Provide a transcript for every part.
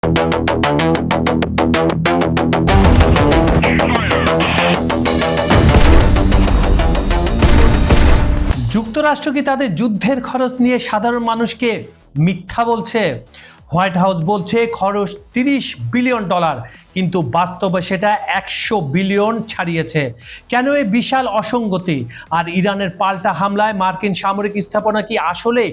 যুক্তরাষ্ট্র কি তাদের যুদ্ধের খরচ নিয়ে সাধারণ মানুষকে মিথ্যা বলছে? হোয়াইট হাউস বলছে খরচ $30 বিলিয়ন, কিন্তু বাস্তবে সেটা 100 বিলিয়ন ছাড়িয়েছে। কেন এই বিশাল অসঙ্গতি? আর ইরানের পাল্টা হামলায় মার্কিন সামরিক স্থাপনা কি আসলে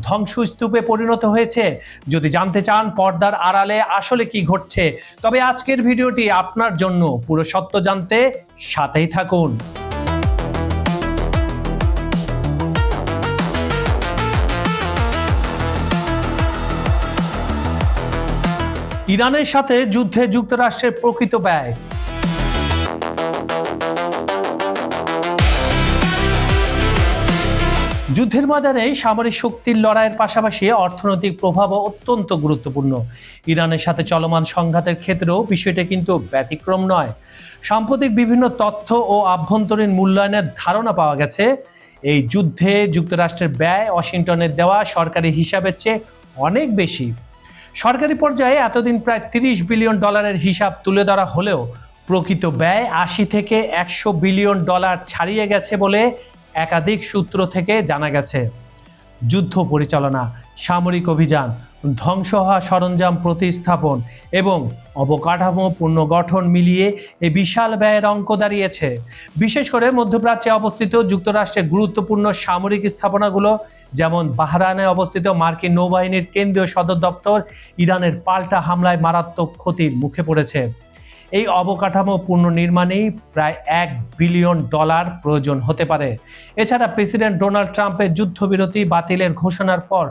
ধ্বংসস্তূপে পরিণত হয়েছে? যদি জানতে চান পর্দার আড়ালে আসলে কি ঘটছে, তবে আজকের ভিডিওটি আপনার জন্য। পুরো সত্য জানতে সাথেই থাকুন। ইরানের সাথে যুদ্ধে যুক্তরাষ্ট্রের প্রকৃত ব্যয়। যুদ্ধের ময়দানে সামরিক শক্তির লড়াইয়ের পাশাপাশি অর্থনৈতিক প্রভাবও অত্যন্ত গুরুত্বপূর্ণ। ইরানের সাথে চলমান সংঘাতের ক্ষেত্রেও বিষয়টা কিন্তু ব্যতিক্রম নয়। সাম্প্রতিক বিভিন্ন তথ্য ও আভ্যন্তরীণ মূল্যায়নের ধারণা পাওয়া গেছে, এই যুদ্ধে যুক্তরাষ্ট্রের ব্যয় ওয়াশিংটনের দেওয়া সরকারি হিসাবের চেয়ে অনেক বেশি। সরকারি পর্যায়ে এতদিন প্রায় $30 বিলিয়ন হিসাব তুলে ধরা হলেও প্রকৃত ব্যয় 80 থেকে 100 বিলিয়ন ডলার ছাড়িয়ে গেছে বলে একাধিক সূত্র থেকে জানা গেছে। যুদ্ধ পরিচালনা, সামরিক অভিযান, ধ্বংস হওয়া সরঞ্জাম প্রতিস্থাপন এবং অবকাঠামো পুনর্গঠন মিলিয়ে এই বিশাল ব্যয়ের অঙ্ক দাঁড়িয়েছে। বিশেষ করে মধ্যপ্রাচ্যে অবস্থিত যুক্তরাষ্ট্রের গুরুত্বপূর্ণ সামরিক স্থাপনাগুলো, যেমন বাহরাইনে অবস্থিত মার্কিন নৌবাহিনীর কেন্দ্রীয় সদর দপ্তর, ইরানের পাল্টা হামলায় মারাত্মক ক্ষতির মুখে পড়েছে। এই অবকাঠামো পুনর্নির্মাণেই প্রায় $1 বিলিয়ন প্রয়োজন হতে পারে। এছাড়া প্রেসিডেন্ট ডোনাল্ড ট্রাম্পের যুদ্ধবিরতি বাতিলের ঘোষণার পর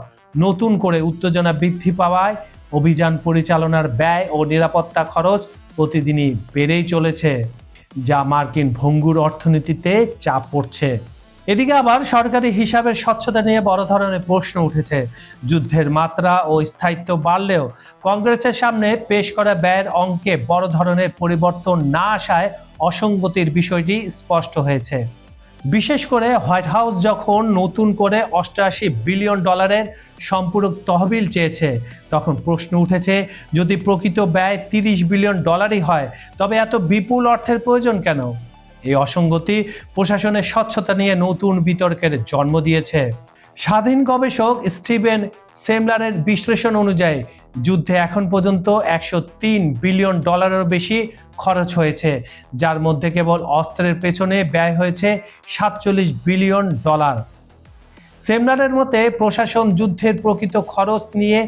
নতুন করে উত্তেজনা বৃদ্ধি পাওয়ায় অভিযান পরিচালনার ব্যয় ও নিরাপত্তা খরচ প্রতিদিনই বেড়েই চলেছে, যা মার্কিন ভঙ্গুর অর্থনীতিতে চাপ পড়ছে। এদিকে আবার সরকারি হিসাবের স্বচ্ছতা নিয়ে বড় ধরনের প্রশ্ন উঠেছে। যুদ্ধের মাত্রা ও স্থায়িত্ব বাড়লেও কংগ্রেসের সামনে পেশ করা ব্যয়ের অঙ্কে বড় ধরনের পরিবর্তন না আসায় অসঙ্গতির বিষয়টি স্পষ্ট হয়েছে। বিশেষ করে হোয়াইট হাউস যখন নতুন করে $88 বিলিয়ন সম্পূরক তহবিল চেয়েছে, তখন প্রশ্ন উঠেছে, যদি প্রকৃত ব্যয় $30 বিলিয়ন হয়, তবে এত বিপুল অর্থের প্রয়োজন কেন? এই অসঙ্গতি প্রশাসনের স্বচ্ছতা নিয়ে নতুন বিতর্কের জন্ম দিয়েছে। স্বাধীন গবেষক স্টিভেন সেমলারের বিশ্লেষণ অনুযায়ী যুদ্ধে এখন পর্যন্ত $103 বিলিয়ন বেশি খরচ হয়েছে, যার মধ্যে কেবল অস্ত্রের পেছনে ব্যয় হয়েছে $47 বিলিয়ন। সেমলারের মতে প্রশাসন যুদ্ধের প্রকৃত খরচ নিয়ে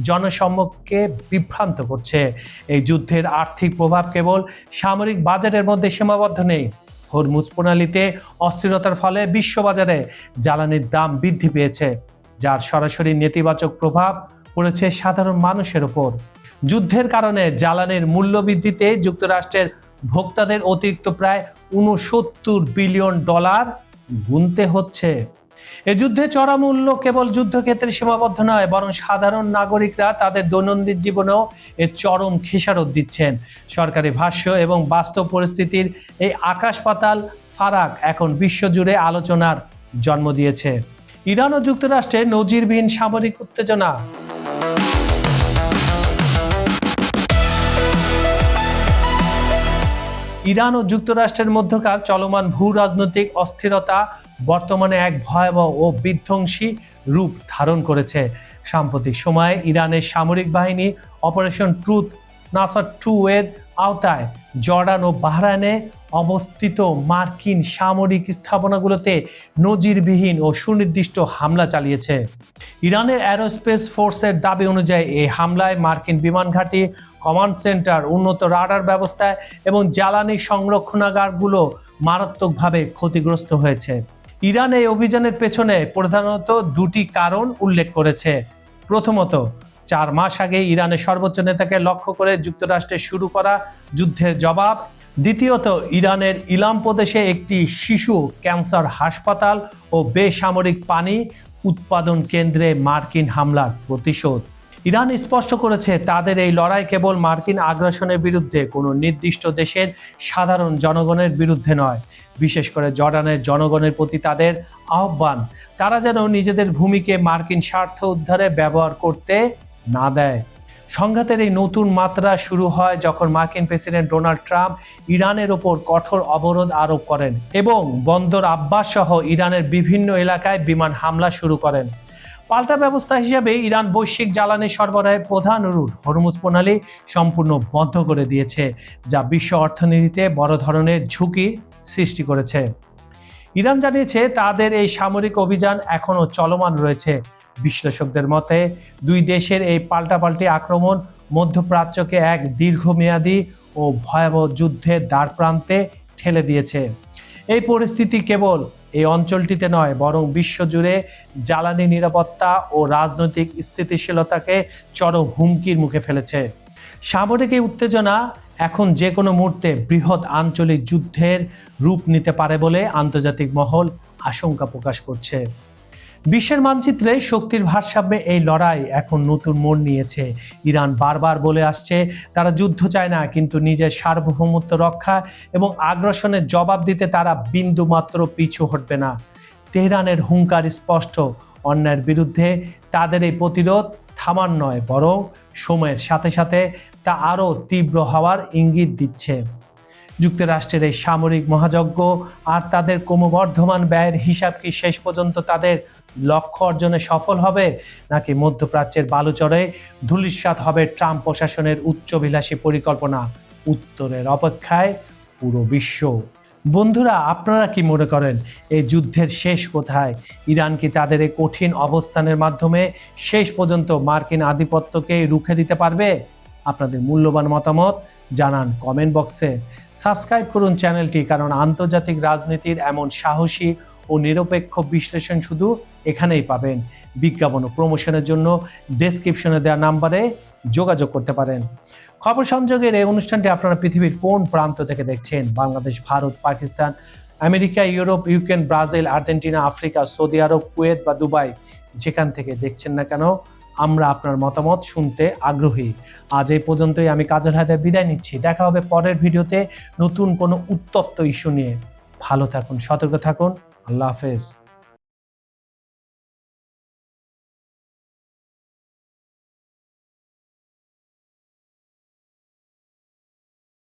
জনসমক্ষে বিভ্রান্ত করছে। এই যুদ্ধের আর্থিক প্রভাব কেবল সামরিক বাজেটের মধ্যে সীমাবদ্ধ নেই। হরমুজ প্রণালীতে অস্থিরতার ফলে বিশ্ববাজারে জ্বালানির দাম বৃদ্ধি পেয়েছে, যার সরাসরি নেতিবাচক প্রভাব পড়েছে সাধারণ মানুষের উপর। যুদ্ধের কারণে জ্বালানির মূল্য বৃদ্ধিতে যুক্তরাষ্ট্রের ভোক্তাদের অতিরিক্ত প্রায় $69 বিলিয়ন গুনতে হচ্ছে। এ যুদ্ধে চড়া মূল্য কেবল যুদ্ধক্ষেত্রে সীমাবদ্ধ নয়, বরং সাধারণ নাগরিকরা তাদের দৈনন্দিন জীবনেও এর চরম খেসারত দিচ্ছেন। সরকারি ভাষ্য এবং বাস্তব পরিস্থিতির এই আকাশ পাতাল ফারাক এখন বিশ্বজুড়ে আলোচনার জন্ম দিয়েছে। ইরান ও যুক্তরাষ্ট্রের নজিরবিহীন সামরিক উত্তেজনা। ইরান ও যুক্তরাষ্ট্রের মধ্যকার চলমান ভূ রাজনৈতিক অস্থিরতা বর্তমানে এক ভয়াবহ ও বিধ্বংসী রূপ ধারণ করেছে। সাম্প্রতিক সময়ে ইরানের সামরিক বাহিনী অপারেশন ট্রুথ নাসার 2 এর আওতায় জর্ডান ও বাহরাইনে অবস্থিত মার্কিন সামরিক স্থাপনাগুলোতে নজিরবিহীন ও সুনির্দিষ্ট হামলা চালিয়েছে। ইরানের অ্যারোস্পেস ফোর্সের দাবি অনুযায়ী এই হামলায় মার্কিন বিমান ঘাঁটি, কমান্ড সেন্টার, উন্নত রাডার ব্যবস্থা এবং জ্বালানি সংরক্ষণাগারগুলো মারাত্মকভাবে ক্ষতিগ্রস্ত হয়েছে। ইরান এই অভিযানের পেছনে প্রধানত দুটি কারণ উল্লেখ করেছে। প্রথমত, 4 মাস আগে ইরানের সর্বোচ্চ নেতাকে লক্ষ্য করে যুক্তরাষ্ট্রে শুরু করা যুদ্ধের জবাব। দ্বিতীয়ত, ইরানের ইলাম প্রদেশে একটি শিশু ক্যান্সার হাসপাতাল ও বেসামরিক পানি উৎপাদন কেন্দ্রে মার্কিন হামলার প্রতিশোধ। ইরান স্পষ্ট করেছে তাদের এই লড়াই কেবল মার্কিন আগ্রাসনের বিরুদ্ধে, কোনো নির্দিষ্ট দেশের সাধারণ জনগণের বিরুদ্ধে নয়। বিশেষ করে জর্ডানের জনগণের প্রতি তাদের আহ্বান, তারা যেন নিজেদের ভূমিকে মার্কিন স্বার্থ উদ্ধারে ব্যবহার করতে না দেয়। সংঘাতের এই নতুন মাত্রা শুরু হয় যখন মার্কিন প্রেসিডেন্ট ডোনাল্ড ট্রাম্প ইরানের ওপর কঠোর অবরোধ আরোপ করেন এবং বন্দর আব্বাস সহ ইরানের বিভিন্ন এলাকায় বিমান হামলা শুরু করেন। পাল্টা ব্যবস্থা হিসেবে ইরান বৈশ্বিক জ্বালানি সরবরাহের প্রধান রুট হরমুজ প্রণালী সম্পূর্ণ বন্ধ করে দিয়েছে, যা বিশ্ব অর্থনীতিতে বড় ধরনের ঝুঁকি সৃষ্টি করেছে। ইরান জানিয়েছে তাদের এই সামরিক অভিযান এখনও চলমান রয়েছে। বিশ্লেষকদের মতে দুই দেশের এই পাল্টাপাল্টি আক্রমণ মধ্যপ্রাচ্যকে এক দীর্ঘমেয়াদী ও ভয়াবহ যুদ্ধের দ্বারপ্রান্তে ঠেলে দিয়েছে। এই পরিস্থিতি কেবল এই অঞ্চলটিতে নয়, বরং বিশ্বজুড়ে জ্বালানি নিরাপত্তা ও রাজনৈতিক স্থিতিশীলতাকে চরম হুমকির মুখে ফেলেছে। সামরিক এই উত্তেজনা এখন যে কোনো মুহূর্তে বৃহৎ আঞ্চলিক যুদ্ধের রূপ নিতে পারে বলে আন্তর্জাতিক মহল আশঙ্কা প্রকাশ করছে। বিশ্বের মানচিত্রে শক্তির ভারসাম্যে এই লড়াই এখন নতুন মোড় নিয়েছে। ইরান বারবার বলে আসছে তারা যুদ্ধ চায় না, কিন্তু নিজের সার্বভৌমত্ব রক্ষা এবং আগ্রাসনের জবাব দিতে তারা বিন্দুমাত্র পিছু হটবে না। তেহরানের হুঙ্কার স্পষ্ট, অন্যায়ের বিরুদ্ধে তাদের এই প্রতিরোধ থামার নয়, বরং সময়ের সাথে সাথে তা আরও তীব্র হওয়ার ইঙ্গিত দিচ্ছে। যুক্তরাষ্ট্রের এই সামরিক মহাযজ্ঞ আর তাদের ক্রমবর্ধমান ব্যয়ের হিসাব কি শেষ পর্যন্ত তাদের লক্ষ্য অর্জনে সফল হবে, নাকি মধ্যপ্রাচ্যের বালুচরে ধূলিসাৎ হবে ট্রাম্প প্রশাসনের উচ্চাভিলাষী পরিকল্পনা? উত্তরের অপেক্ষায় পুরো বিশ্ব। বন্ধুরা, আপনারা কি মনে করেন এই যুদ্ধের শেষ কোথায়? ইরান কি তাদের এই কঠিন অবস্থানের মাধ্যমে শেষ পর্যন্ত মার্কিন আধিপত্যকে রুখে দিতে পারবে? আপনাদের মূল্যবান মতামত জানান কমেন্ট বক্সে। সাবস্ক্রাইব করুন চ্যানেলটি, কারণ আন্তর্জাতিক রাজনীতির এমন সাহসী ও নিরপেক্ষ বিশ্লেষণ শুধু এখানেই পাবেন। বিজ্ঞাপন ও প্রমোশনের জন্য ডেসক্রিপশনে দেওয়া নাম্বারে যোগাযোগ করতে পারেন। খবর সংযোগের এই অনুষ্ঠানটি আপনারা পৃথিবীর কোন প্রান্ত থেকে দেখছেন? Bangladesh, Bharat, Pakistan, America, Europe, Ukraine, Brazil, Argentina, Africa, Saudi Arab, Kuwait বা দুবাই, যেখান থেকে দেখছেন না কেন, আমরা আপনার মতামত শুনতে আগ্রহী। আজ এই পর্যন্তই। আমি কাজল হায়দার বিদায় নিচ্ছি। দেখা হবে পরের ভিডিওতে নতুন কোনো উত্তপ্ত ইস্যু নিয়ে। ভালো থাকুন, সতর্ক থাকুন। আল্লাহ হাফেজ।